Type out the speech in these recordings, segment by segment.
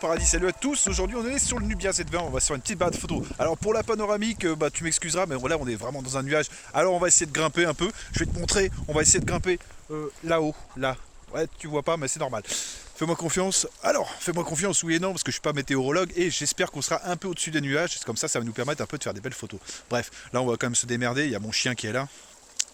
paradis, salut à tous. Aujourd'hui on est sur le Nubia Z20, on va se faire une petite balade photo. Alors pour la panoramique, tu m'excuseras, mais voilà, on est vraiment dans un nuage. Alors on va essayer de grimper un peu, je vais te montrer, on va essayer de grimper là-haut, là. Ouais, tu vois pas, mais c'est normal. Fais-moi confiance. Alors, fais-moi confiance, oui et non, parce que je suis pas météorologue et j'espère qu'on sera un peu au-dessus des nuages. Comme ça va nous permettre un peu de faire des belles photos. Bref, là on va quand même se démerder, il y a mon chien qui est là.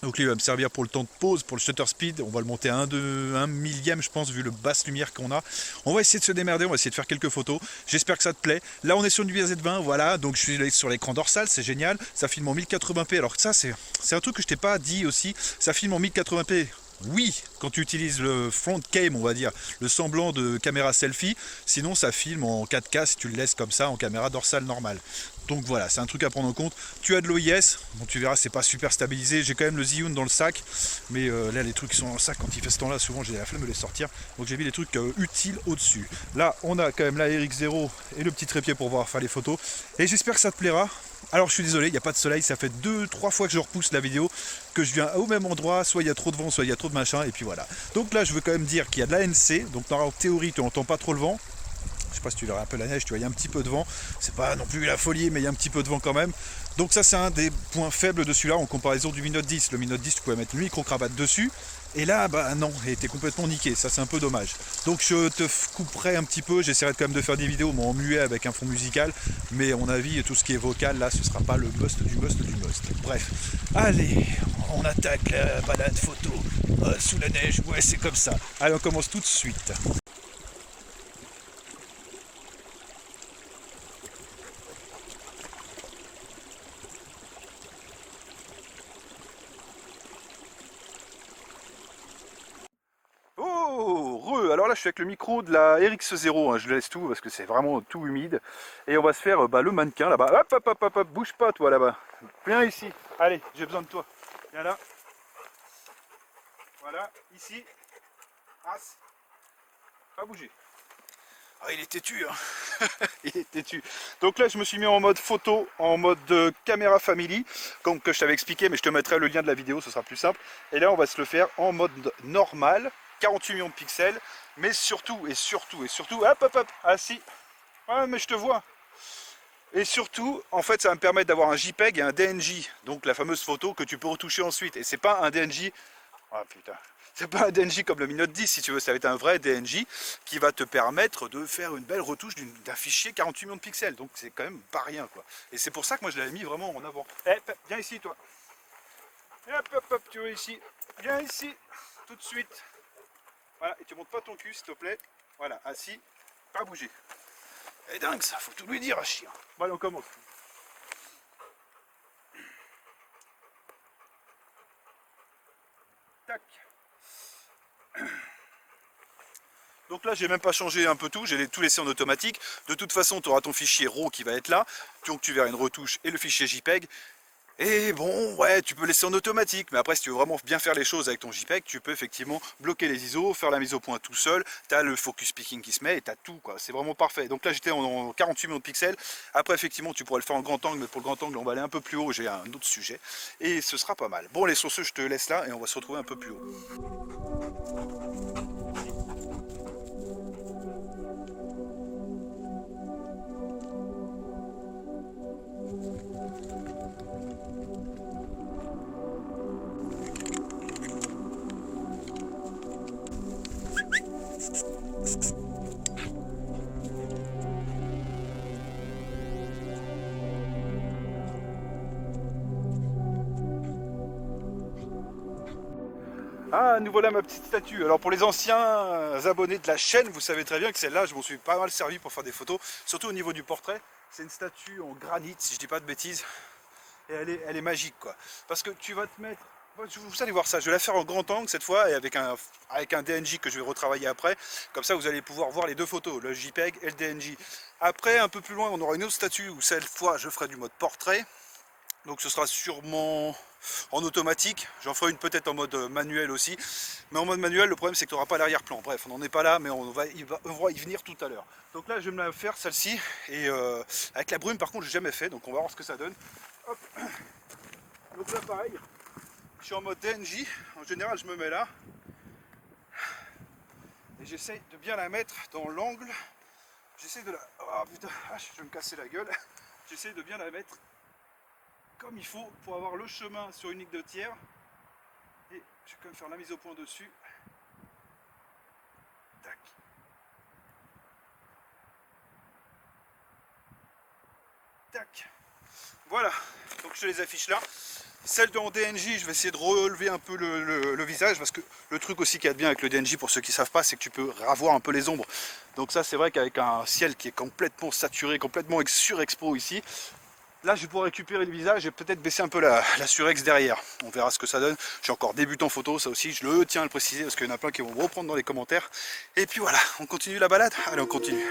Donc lui il va me servir pour le temps de pause, pour le shutter speed, on va le monter à 1 millième je pense vu le basse lumière qu'on a. On va essayer de se démerder, on va essayer de faire quelques photos, j'espère que ça te plaît. Là on est sur une Z20, voilà, donc je suis sur l'écran dorsal, c'est génial, ça filme en 1080p, alors ça c'est un truc que je t'ai pas dit aussi, ça filme en 1080p. Oui, quand tu utilises le front cam, on va dire, le semblant de caméra selfie, sinon ça filme en 4K si tu le laisses comme ça en caméra dorsale normale. Donc voilà, c'est un truc à prendre en compte. Tu as de l'OIS, bon tu verras c'est pas super stabilisé, j'ai quand même le Zhiyun dans le sac, mais là les trucs qui sont dans le sac quand il fait ce temps là, souvent j'ai la flemme de les sortir, donc j'ai mis les trucs utiles au-dessus. Là on a quand même la RX0 et le petit trépied pour pouvoir faire les photos, et j'espère que ça te plaira. Alors je suis désolé, il n'y a pas de soleil, ça fait 2-3 fois que je repousse la vidéo, que je viens au même endroit, soit il y a trop de vent, soit il y a trop de machin, et puis voilà. Donc là je veux quand même dire qu'il y a de la NC, donc en théorie tu n'entends pas trop le vent. Je sais pas si tu verras un peu la neige, tu vois, il y a un petit peu de vent, c'est pas non plus la folie, mais il y a un petit peu de vent quand même. Donc ça c'est un des points faibles de celui-là en comparaison du Mi Note 10. Le Mi Note 10 tu pouvais mettre une micro-cravate dessus, et là bah non, et t'es complètement niqué, ça c'est un peu dommage. Donc je te couperai un petit peu, j'essaierai quand même de faire des vidéos mais en muet avec un fond musical, mais à mon avis tout ce qui est vocal là ce sera pas le must du must du must. Bref, allez, on attaque la balade photo sous la neige, ouais c'est comme ça. Allez on commence tout de suite. Oh, alors là je suis avec le micro de la RX0, hein, je laisse tout parce que c'est vraiment tout humide. Et on va se faire le mannequin là-bas. Hop, hop, hop, hop, hop, bouge pas toi là-bas. Viens ici, allez, j'ai besoin de toi. Viens là. Voilà, ici. As. Pas bouger. Ah, il est têtu, hein. Il est têtu. Donc là je me suis mis en mode photo, en mode caméra family, comme que je t'avais expliqué, mais je te mettrai le lien de la vidéo, ce sera plus simple. Et là on va se le faire en mode normal, 48 millions de pixels, mais surtout, hop hop hop, ah si, ouais mais je te vois. Et surtout, en fait ça va me permettre d'avoir un JPEG et un DNJ, donc la fameuse photo que tu peux retoucher ensuite. Et c'est pas un DNJ, ah putain, c'est pas un DNJ comme le Mi Note 10 si tu veux, ça va être un vrai DNJ qui va te permettre de faire une belle retouche d'un fichier 48 millions de pixels. Donc c'est quand même pas rien quoi. Et c'est pour ça que moi je l'avais mis vraiment en avant. Eh, viens ici toi. Hop hop hop, tu es ici. Viens ici, tout de suite. Voilà, et tu montes pas ton cul s'il te plaît. Voilà, assis, pas bouger. Et dingue ça, faut tout lui dire à chien. Bon allez on commence. Tac. Donc là j'ai même pas changé un peu tout, j'ai tout laissé en automatique. De toute façon tu auras ton fichier RAW qui va être là, donc tu verras une retouche et le fichier JPEG. Et bon ouais tu peux laisser en automatique, mais après si tu veux vraiment bien faire les choses avec ton JPEG, tu peux effectivement bloquer les ISO, faire la mise au point tout seul, tu as le focus picking qui se met et tu as tout quoi, c'est vraiment parfait. Donc là j'étais en 48 millions de pixels, après effectivement tu pourrais le faire en grand angle, mais pour le grand angle on va aller un peu plus haut, j'ai un autre sujet, et ce sera pas mal. Bon les sur ce je te laisse là et on va se retrouver un peu plus haut. Ah, nous voilà ma petite statue. Alors pour les anciens abonnés de la chaîne, vous savez très bien que celle-là, je m'en suis pas mal servi pour faire des photos, surtout au niveau du portrait. C'est une statue en granit, si je dis pas de bêtises, et elle est magique quoi. Parce que tu vas te mettre, vous allez voir ça, je vais la faire en grand angle cette fois, et avec un DNJ que je vais retravailler après. Comme ça vous allez pouvoir voir les deux photos, le JPEG et le DNJ. Après, un peu plus loin, on aura une autre statue où cette fois je ferai du mode portrait. Donc ce sera sûrement en automatique, j'en ferai une peut-être en mode manuel aussi, mais en mode manuel le problème c'est que tu n'auras pas l'arrière-plan, bref on n'en est pas là mais on va y venir tout à l'heure. Donc là je vais me la faire celle-ci, et avec la brume par contre j'ai jamais fait, donc on va voir ce que ça donne. Hop. Donc là pareil, je suis en mode DNJ, en général je me mets là, et j'essaye de bien la mettre dans l'angle J'essaie de la... Oh putain, je vais me casser la gueule. J'essaie de bien la mettre comme il faut pour avoir le chemin sur une ligne de tiers. Et je vais quand même faire la mise au point dessus. Tac. Tac. Voilà, donc je te les affiche là. Celle de en DNJ, je vais essayer de relever un peu le visage, parce que le truc aussi qui est bien avec le DNJ, pour ceux qui ne savent pas, c'est que tu peux ravoir un peu les ombres. Donc ça, c'est vrai qu'avec un ciel qui est complètement saturé, complètement surexpo ici, là je vais pouvoir récupérer le visage et peut-être baisser un peu la surex derrière. On verra ce que ça donne. Je suis encore débutant photo, ça aussi je le tiens à le préciser, parce qu'il y en a plein qui vont me reprendre dans les commentaires. Et puis voilà, on continue la balade. Allez, on continue.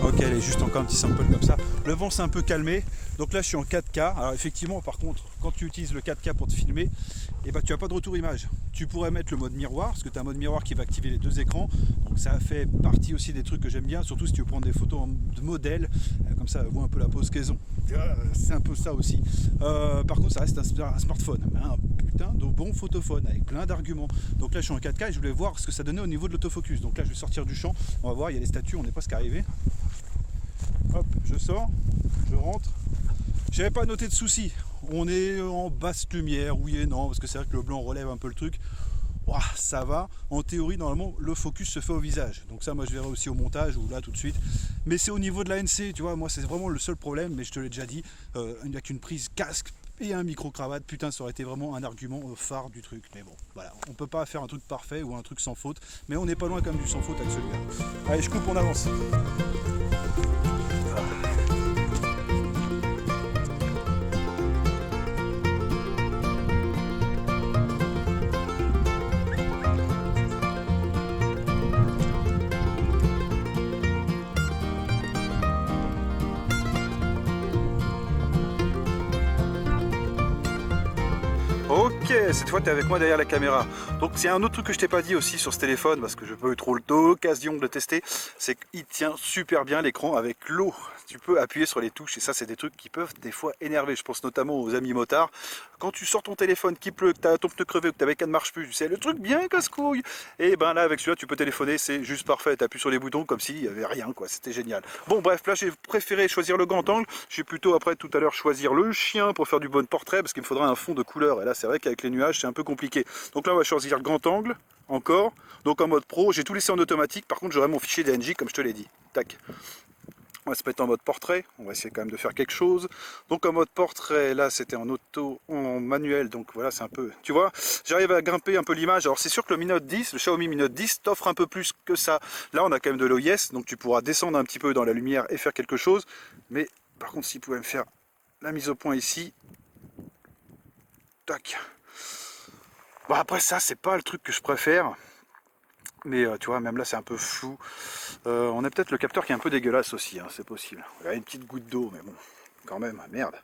Ok, elle est juste encore un petit sample comme ça. Le vent s'est un peu calmé. Donc là, je suis en 4K. Alors effectivement, par contre, quand tu utilises le 4K pour te filmer, eh ben, tu n'as pas de retour image. Tu pourrais mettre le mode miroir, parce que tu as un mode miroir qui va activer les deux écrans. Donc ça fait partie aussi des trucs que j'aime bien, surtout si tu veux prendre des photos de modèle. Comme ça, voit un peu la pose qu'elles ont. C'est un peu ça aussi. Par contre, ça reste un smartphone. Un putain de bon photophone avec plein d'arguments. Donc là, je suis en 4K et je voulais voir ce que ça donnait au niveau de l'autofocus. Donc là, je vais sortir du champ. On va voir, il y a les statues, on n'est pas ce qu'arrivé. Hop, je sors, je rentre. J'avais pas noté de soucis. On est en basse lumière, oui et non, parce que c'est vrai que le blanc relève un peu le truc. Ouah, ça va. En théorie, normalement, le focus se fait au visage. Donc ça, moi, je verrai aussi au montage ou là tout de suite. Mais c'est au niveau de l'ANC, tu vois. Moi, c'est vraiment le seul problème. Mais je te l'ai déjà dit, il n'y a qu'une prise casque et un micro-cravate. Putain, ça aurait été vraiment un argument phare du truc. Mais bon, voilà. On peut pas faire un truc parfait ou un truc sans faute. Mais on n'est pas loin quand même du sans faute avec celui-là. Allez, je coupe, on avance. Ok, cette fois tu es avec moi derrière la caméra. Donc c'est un autre truc que je t'ai pas dit aussi sur ce téléphone, parce que je peux eu trop d'occasion de le tester, c'est qu'il tient super bien l'écran avec l'eau. Tu peux appuyer sur les touches et ça c'est des trucs qui peuvent des fois énerver. Je pense notamment aux amis motards. Quand tu sors ton téléphone qui pleut, que tu as ton pneu crevé ou que ta bécane ne marche plus, c'est le truc bien casse-couille. Et ben là avec celui-là tu peux téléphoner, c'est juste parfait. Tu appuies sur les boutons comme s'il n'y avait rien, quoi. C'était génial. Bon bref, là j'ai préféré choisir le grand angle. Je vais plutôt après tout à l'heure choisir le chien pour faire du bon portrait, parce qu'il me faudra un fond de couleur. Et là c'est vrai qu'avec les nuages c'est un peu compliqué. Donc là on va choisir grand angle encore. Donc en mode pro, j'ai tout laissé en automatique. Par contre j'aurai mon fichier DNJ comme je te l'ai dit. Tac. On va se mettre en mode portrait, on va essayer quand même de faire quelque chose. Donc en mode portrait, là c'était en auto, en manuel, donc voilà c'est un peu... Tu vois, j'arrive à grimper un peu l'image. Alors c'est sûr que le Mi Note 10, le Xiaomi Mi Note 10 t'offre un peu plus que ça. Là on a quand même de l'OIS, donc tu pourras descendre un petit peu dans la lumière et faire quelque chose. Mais par contre s'il pouvait me faire la mise au point ici... Tac. Bon après ça c'est pas le truc que je préfère. Mais tu vois, même là c'est un peu flou. On a peut-être le capteur qui est un peu dégueulasse aussi, hein, c'est possible. Il y a une petite goutte d'eau, mais bon, quand même, merde.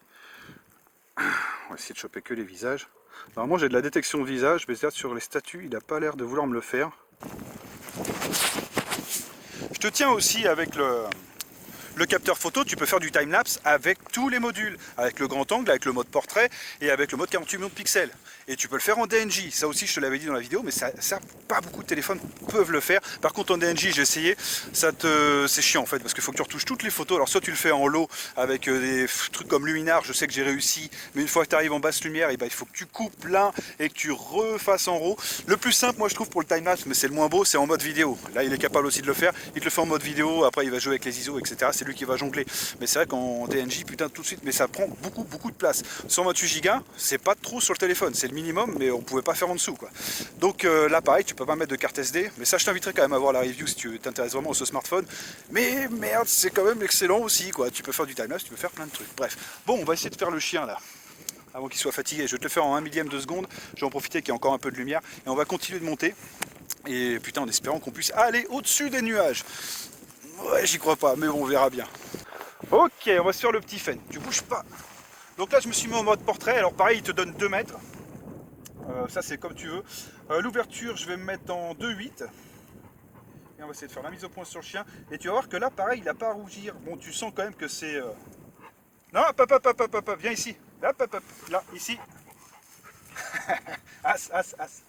On va essayer de choper que les visages. Normalement j'ai de la détection de visage, mais sur les statues, il n'a pas l'air de vouloir me le faire. Je te tiens aussi avec le capteur photo, tu peux faire du timelapse avec tous les modules, avec le grand angle, avec le mode portrait et avec le mode 48 millions de pixels. Et tu peux le faire en DNJ, ça aussi je te l'avais dit dans la vidéo, mais ça pas beaucoup de téléphones peuvent le faire. Par contre en DNJ j'ai essayé, c'est chiant en fait, parce qu'il faut que tu retouches toutes les photos. Alors soit tu le fais en low avec des trucs comme Luminar, je sais que j'ai réussi, mais une fois que tu arrives en basse lumière, et ben, il faut que tu coupes l'un et que tu refasses en RAW. Le plus simple moi je trouve pour le timelapse, mais c'est le moins beau, c'est en mode vidéo. Là il est capable aussi de le faire, il te le fait en mode vidéo, après il va jouer avec les ISO, etc. C'est lui qui va jongler. Mais c'est vrai qu'en DNJ, putain, tout de suite, mais ça prend beaucoup de place. 128 Go, c'est pas trop sur le téléphone, c'est le minimum, mais on pouvait pas faire en dessous, quoi. Donc là, pareil, tu peux pas mettre de carte SD, mais ça, je t'inviterai quand même à voir la review si tu t'intéresses vraiment à ce smartphone. Mais merde, c'est quand même excellent aussi, quoi. Tu peux faire du timelapse, tu peux faire plein de trucs. Bref, bon, on va essayer de faire le chien là. Avant qu'il soit fatigué, je vais te le faire en 1 millième de seconde. Je vais en profiter qu'il y a encore un peu de lumière et on va continuer de monter. Et putain, en espérant qu'on puisse aller au-dessus des nuages. Ouais, j'y crois pas, mais bon, on verra bien. Ok, on va se faire le petit fan. Tu bouges pas. Donc là, je me suis mis en mode portrait. Alors pareil, il te donne 2 mètres. Ça, c'est comme tu veux. L'ouverture, je vais me mettre en 2,8. Et on va essayer de faire la mise au point sur le chien. Et tu vas voir que là, pareil, il n'a pas à rougir. Bon, tu sens quand même que c'est Non, hop, viens ici. Hop, là, ici. As, as, as.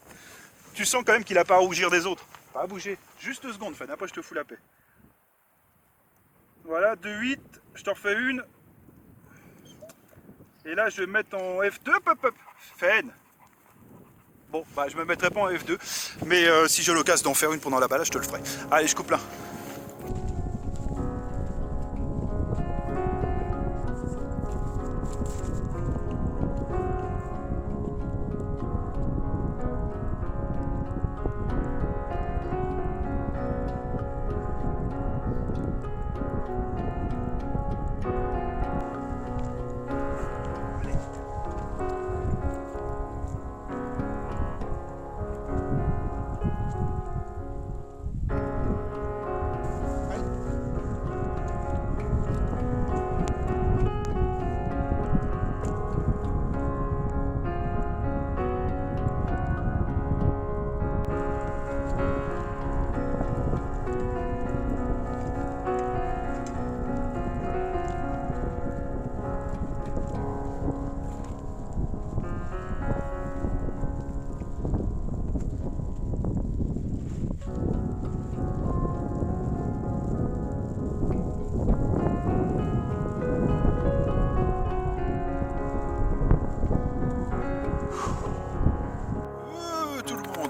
Tu sens quand même qu'il a pas à rougir des autres. Pas à bouger. Juste 2 secondes, Fen. Après, je te fous la paix. Voilà, 2-8. Je t'en refais une. Et là, je vais me mettre en F2. Hop. Fen. Bon, bah, je me mettrai pas en F2. Mais si j'ai l'occasion d'en faire une pendant la balade, je te le ferai. Allez, je coupe là.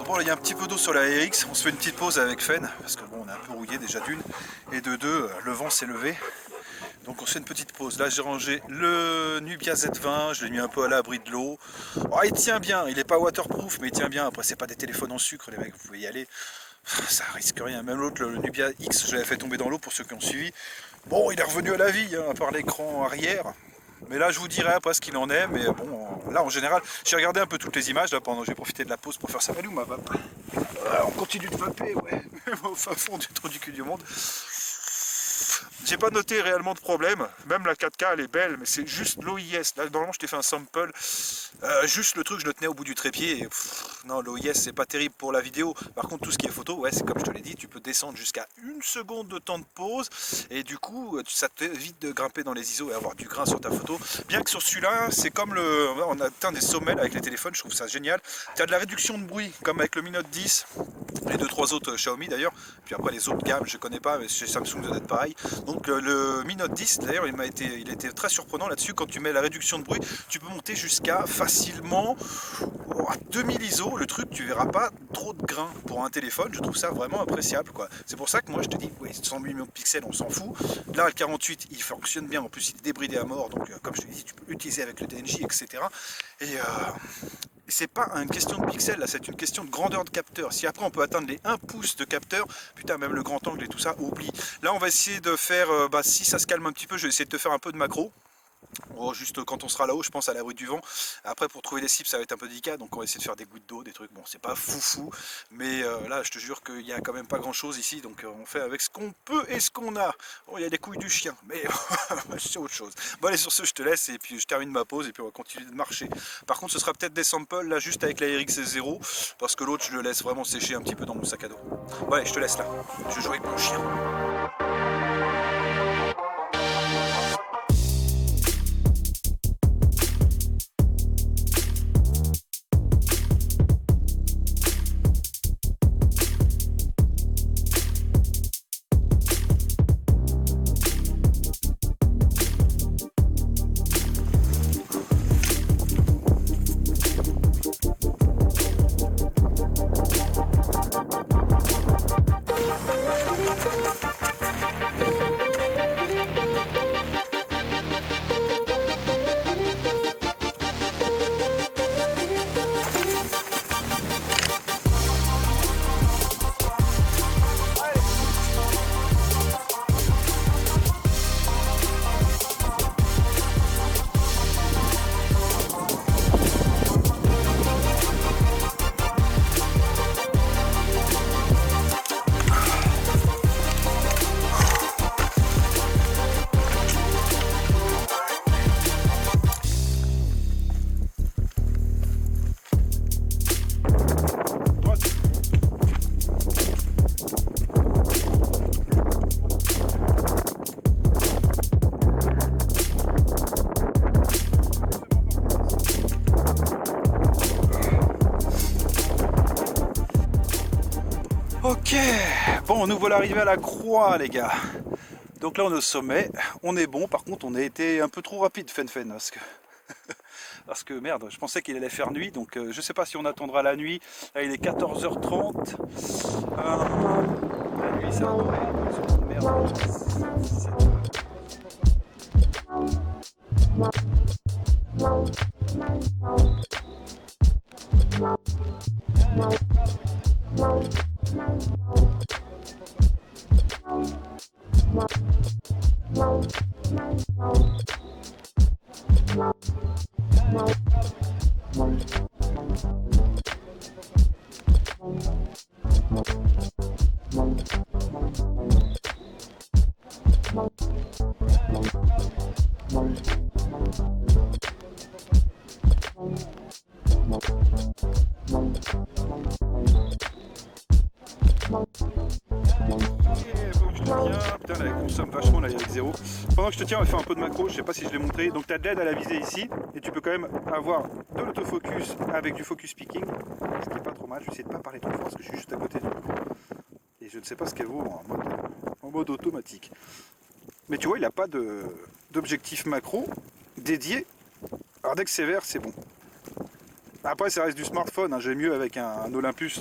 Bon, il y a un petit peu d'eau sur la RX, on se fait une petite pause avec Fen, parce que bon, on est un peu rouillé déjà d'une, et de deux, le vent s'est levé, donc on se fait une petite pause. Là j'ai rangé le Nubia Z20, je l'ai mis un peu à l'abri de l'eau. Oh, il tient bien, il n'est pas waterproof, mais il tient bien. Après c'est pas des téléphones en sucre les mecs, vous pouvez y aller, ça risque rien. Même l'autre, le Nubia X, je l'avais fait tomber dans l'eau pour ceux qui ont suivi. Bon, il est revenu à la vie, hein, à part l'écran arrière. Mais là je vous dirai après ce qu'il en est, mais bon, là en général, j'ai regardé un peu toutes les images, là pendant j'ai profité de la pause pour faire ça. Elle est où ma vape? On continue de vaper, ouais, au fin fond du trou du cul du monde. J'ai pas noté réellement de problème, même la 4K elle est belle, mais c'est juste l'OIS. Là normalement je t'ai fait un sample, juste le truc je le tenais au bout du trépied, et non l'OIS c'est pas terrible pour la vidéo. Par contre tout ce qui est photo, ouais c'est comme je te l'ai dit, tu peux descendre jusqu'à 1 seconde de temps de pause, et du coup ça t'évite de grimper dans les ISO et avoir du grain sur ta photo. Bien que sur celui-là, c'est comme on a atteint des sommets avec les téléphones, je trouve ça génial. Tu as de la réduction de bruit, comme avec le Mi Note 10, les 2-3 autres Xiaomi d'ailleurs, puis après les autres gammes je connais pas, mais chez Samsung ça doit être pareil. Donc le Mi Note 10 d'ailleurs il était très surprenant là-dessus. Quand tu mets la réduction de bruit, tu peux monter jusqu'à facilement à 2000 ISO. Le truc, tu verras pas trop de grains pour un téléphone. Je trouve ça vraiment appréciable quoi. C'est pour ça que moi je te dis, oui, 100 millions de pixels on s'en fout. Là le 48 il fonctionne bien, en plus il est débridé à mort, donc comme je te dis tu peux l'utiliser avec le DNJ etc. Et c'est pas une question de pixels là, c'est une question de grandeur de capteur. Si après on peut atteindre les 1 pouce de capteur, putain même le grand angle et tout ça, oublie. Là on va essayer de faire, si ça se calme un petit peu, je vais essayer de te faire un peu de macro. Oh, juste quand on sera là-haut, je pense à l'abri du vent. Après pour trouver les cibles ça va être un peu délicat, donc on va essayer de faire des gouttes d'eau, des trucs, bon c'est pas foufou, mais là je te jure qu'il y a quand même pas grand chose ici, donc on fait avec ce qu'on peut et ce qu'on a. Bon il y a des couilles du chien, mais c'est autre chose. Bon allez sur ce je te laisse et puis je termine ma pause et puis on va continuer de marcher. Par contre ce sera peut-être des samples là juste avec la RX0, parce que l'autre je le laisse vraiment sécher un petit peu dans mon sac à dos. Bon allez je te laisse là, je joue avec mon chien. Ok, bon, nous voilà arrivés à la croix, les gars. Donc là, on est au sommet, on est bon. Par contre, on a été un peu trop rapide, Fen, parce que... parce que merde, je pensais qu'il allait faire nuit, donc je sais pas si on attendra la nuit. Là, il est 14h30. La nuit, ça va tomber. Merde. Putain, là, elle consomme vachement là, avec zéro. Pendant que je te tiens, on va faire un peu de macro. Je sais pas si je l'ai montré. Donc, tu as de l'aide à la visée ici, et tu peux quand même avoir de l'autofocus avec du focus picking, ce qui est pas trop mal. Je vais essayer de pas parler trop fort parce que je suis juste à côté du micro et je ne sais pas ce qu'elle vaut en mode automatique. Mais tu vois, il n'a pas d'objectif macro dédié. Alors, dès que c'est vert, c'est bon. Après, ça reste du smartphone, hein. J'ai mieux avec un Olympus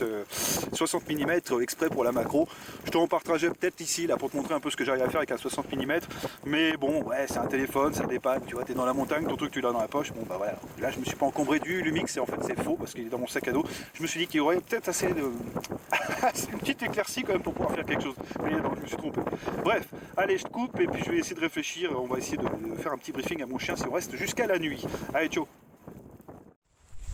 60 mm exprès pour la macro. Je te repartagerai peut-être ici là pour te montrer un peu ce que j'arrive à faire avec un 60 mm. Mais bon, ouais, c'est un téléphone, ça dépanne. Tu vois, t'es dans la montagne, ton truc tu l'as dans la poche. Bon, bah voilà. Là, je me suis pas encombré du Lumix et en fait, c'est faux parce qu'il est dans mon sac à dos. Je me suis dit qu'il y aurait peut-être assez de. C'est une petite éclaircie quand même pour pouvoir faire quelque chose. Mais non, je me suis trompé. Bref, allez, je te coupe et puis je vais essayer de réfléchir. On va essayer de faire un petit briefing à mon chien si on reste jusqu'à la nuit. Allez, ciao.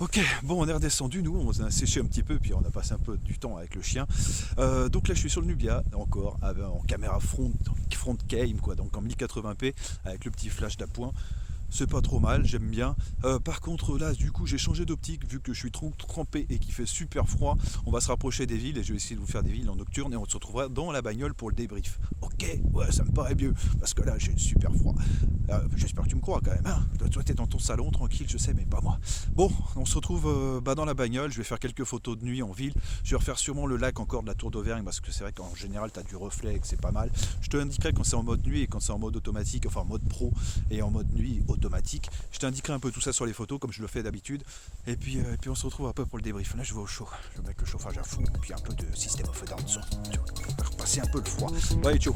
Ok, bon, on est redescendu, nous, on a séché un petit peu, puis on a passé un peu du temps avec le chien. Donc là, je suis sur le Nubia, encore, en caméra front cam, quoi, donc en 1080p, avec le petit flash d'appoint. C'est pas trop mal, j'aime bien. Par contre, là, du coup, j'ai changé d'optique, vu que je suis trop trempé et qu'il fait super froid. On va se rapprocher des villes et je vais essayer de vous faire des villes en nocturne et on se retrouvera dans la bagnole pour le débrief. Ok, ouais, ça me paraît mieux, parce que là, j'ai super froid. J'espère que tu me crois quand même, hein. Toi, t'es dans ton salon, tranquille, je sais, mais pas moi. Bon, on se retrouve dans la bagnole, je vais faire quelques photos de nuit en ville. Je vais refaire sûrement le lac encore de la Tour d'Auvergne, parce que c'est vrai qu'en général, t'as du reflet et que c'est pas mal. Je te indiquerai quand c'est en mode nuit et quand c'est en mode automatique, enfin en mode pro et en mode nuit automatique. Je t'indiquerai un peu tout ça sur les photos comme je le fais d'habitude. Et puis on se retrouve un peu pour le débrief. Là je vais au chaud. Je vais mettre le chauffage à fond et puis un peu de système of a Down. On va repasser un peu le froid. Ouais, ciao.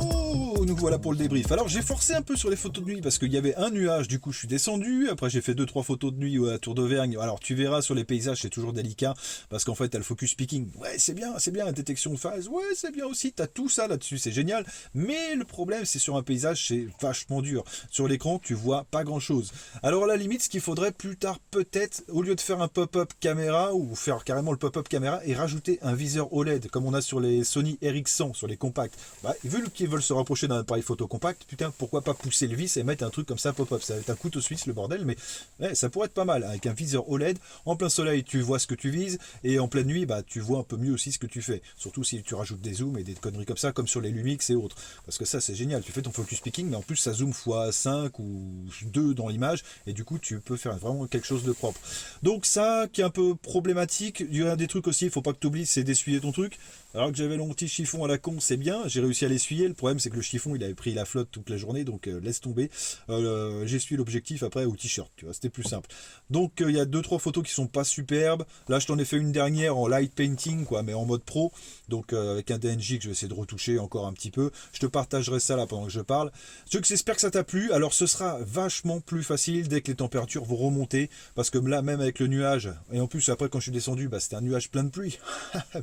Oh, nous voilà pour le débrief. Alors j'ai forcé un peu sur les photos de nuit parce qu'il y avait un nuage, du coup je suis descendu. Après j'ai fait 2-3 photos de nuit à la Tour d'Auvergne. Alors tu verras sur les paysages, c'est toujours délicat parce qu'en fait t'as le focus picking. Ouais, c'est bien, la détection de phase. Ouais, c'est bien aussi, t'as tout ça là-dessus, c'est génial. Mais le problème, c'est sur un paysage, c'est vachement dur. Sur l'écran, tu vois pas grand-chose. Alors à la limite, ce qu'il faudrait plus tard peut-être, au lieu de faire un pop-up caméra ou faire carrément le pop-up caméra et rajouter un viseur OLED comme on a sur les Sony RX100, sur les compacts. Bah, vu qu'ils veulent se rapprocher d'un appareil photo compact, putain, pourquoi pas pousser le vis et mettre un truc comme ça pop-up. Ça va être un couteau suisse le bordel, mais ouais, ça pourrait être pas mal. Avec un viseur OLED, en plein soleil, tu vois ce que tu vises, et en pleine nuit, bah, tu vois un peu mieux aussi ce que tu fais. Surtout si tu rajoutes des zooms et des conneries comme ça, comme sur les Lumix et autres. Parce que ça, c'est génial. Tu fais ton focus picking, mais en plus, ça zoome x5 ou 2 dans l'image, et du coup, tu peux faire vraiment quelque chose de propre. Donc ça, qui est un peu problématique, il y a des trucs aussi, il faut pas que tu oublies, c'est d'essuyer ton truc. Alors que j'avais mon petit chiffon à la con, c'est bien, j'ai réussi à l'essuyer. Le problème, c'est que le chiffon, il avait pris la flotte toute la journée, donc laisse tomber. J'ai suivi l'objectif après au t-shirt, tu vois, c'était plus simple. Donc il y a 2-3 photos qui sont pas superbes. Là je t'en ai fait une dernière en light painting, quoi, mais en mode pro, donc avec un DNJ que je vais essayer de retoucher encore un petit peu. Je te partagerai ça là pendant que je parle. J'espère que ça t'a plu. Alors ce sera vachement plus facile dès que les températures vont remonter, parce que là même avec le nuage, et en plus après quand je suis descendu, bah, c'était un nuage plein de pluie,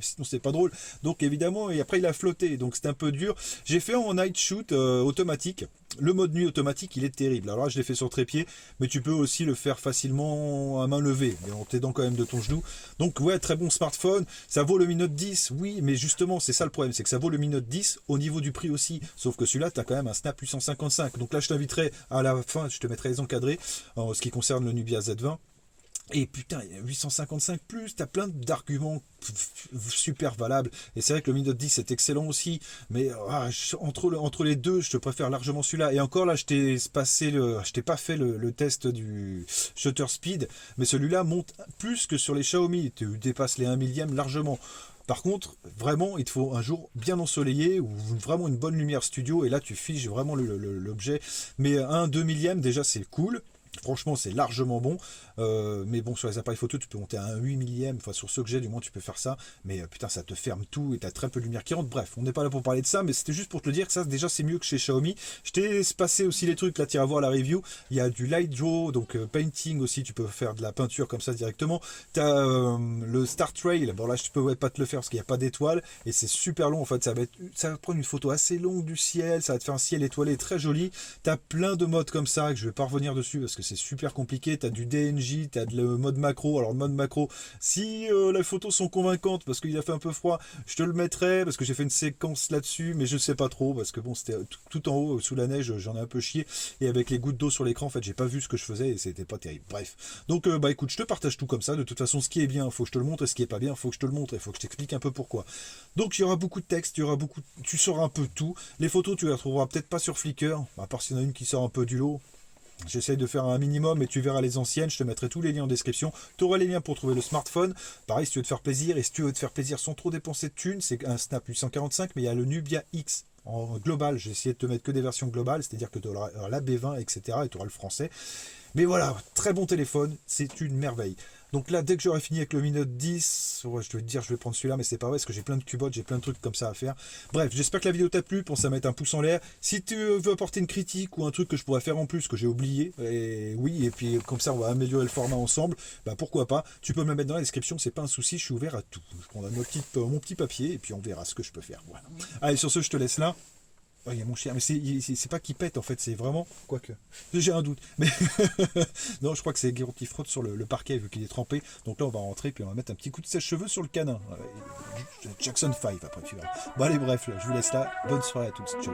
sinon c'est pas drôle. Donc évidemment, et après il a flotté, donc c'était un peu dur. J'ai fait en night shoot automatique. Le mode nuit automatique, il est terrible. Alors là, je l'ai fait sur trépied, mais tu peux aussi le faire facilement à main levée, mais en t'aidant quand même de ton genou. Donc ouais, très bon smartphone. Ça vaut le Mi Note 10, oui, mais justement, c'est ça le problème, c'est que ça vaut le Mi Note 10 au niveau du prix aussi. Sauf que celui-là, tu as quand même un Snap 855. Donc là, je t'inviterai à la fin, je te mettrai les encadrés en ce qui concerne le Nubia Z20. Et putain, il y a 855 plus, t'as plein d'arguments super valables. Et c'est vrai que le Mi Note 10 est excellent aussi, mais entre les deux, je te préfère largement celui-là. Et encore là, je t'ai pas fait le test du shutter speed, mais celui-là monte plus que sur les Xiaomi. Tu dépasses les 1 millième largement. Par contre, vraiment, il te faut un jour bien ensoleillé ou vraiment une bonne lumière studio, et là tu figes vraiment l'objet. Mais 1-2 millième, déjà c'est cool. Franchement, c'est largement bon. Mais bon, sur les appareils photo, tu peux monter à un 8 millième. Enfin, sur ceux que j'ai, du moins, tu peux faire ça. Mais putain, ça te ferme tout et t'as très peu de lumière qui rentre. Bref, on n'est pas là pour parler de ça, mais c'était juste pour te le dire que ça, déjà, c'est mieux que chez Xiaomi. Je t'ai passé aussi les trucs, là, tu iras voir la review. Il y a du light draw, donc painting aussi. Tu peux faire de la peinture comme ça directement. Tu as le Star Trail. Bon, là, je peux pas te le faire parce qu'il n'y a pas d'étoiles. Et c'est super long. En fait, ça va te prendre une photo assez longue du ciel. Ça va te faire un ciel étoilé très joli. Tu as plein de modes comme ça que je vais pas revenir dessus parce que c'est super compliqué. Tu as du DNJ, tu as le mode macro. Alors le mode macro, si les photos sont convaincantes parce qu'il a fait un peu froid, je te le mettrai parce que j'ai fait une séquence là-dessus, mais je sais pas trop parce que bon, c'était tout en haut sous la neige, j'en ai un peu chié, et avec les gouttes d'eau sur l'écran, en fait, j'ai pas vu ce que je faisais et c'était pas terrible. Bref, donc bah écoute, je te partage tout comme ça. De toute façon, ce qui est bien, faut que je te le montre, et ce qui est pas bien, faut que je te le montre, et faut que je t'explique un peu pourquoi. Donc il y aura beaucoup de texte, tu sauras un peu tout. Les photos, tu les retrouveras peut-être pas sur Flickr, à part s'il y en a une qui sort un peu du lot. J'essaye de faire un minimum et tu verras les anciennes, je te mettrai tous les liens en description. Tu auras les liens pour trouver le smartphone. Pareil, si tu veux te faire plaisir, et si tu veux te faire plaisir sans trop dépenser de thunes, c'est un Snap 845, mais il y a le Nubia X en global. J'ai essayé de te mettre que des versions globales, c'est-à-dire que tu auras la B20, etc. et tu auras le français. Mais voilà, très bon téléphone, c'est une merveille. Donc là, dès que j'aurai fini avec le Mi Note 10, ouais, je vais te dire, je vais prendre celui-là, mais c'est pas vrai, parce que j'ai plein de cubottes, j'ai plein de trucs comme ça à faire. Bref, j'espère que la vidéo t'a plu, pense à mettre un pouce en l'air. Si tu veux apporter une critique ou un truc que je pourrais faire en plus, que j'ai oublié, et oui, et puis comme ça, on va améliorer le format ensemble, bah pourquoi pas, tu peux me le mettre dans la description, c'est pas un souci, je suis ouvert à tout. Je prends mon petit papier, et puis on verra ce que je peux faire. Voilà. Allez, sur ce, je te laisse là. Oh, il y a mon chien, mais c'est pas qu'il pète en fait, c'est vraiment. Quoique. J'ai un doute. Mais non, je crois que c'est Guéraud qui frotte sur le parquet vu qu'il est trempé. Donc là, on va rentrer puis on va mettre un petit coup de sèche-cheveux sur le canin. Jackson 5 après, tu vois. Bon, allez, bref, je vous laisse là. Bonne soirée à tous. Ciao.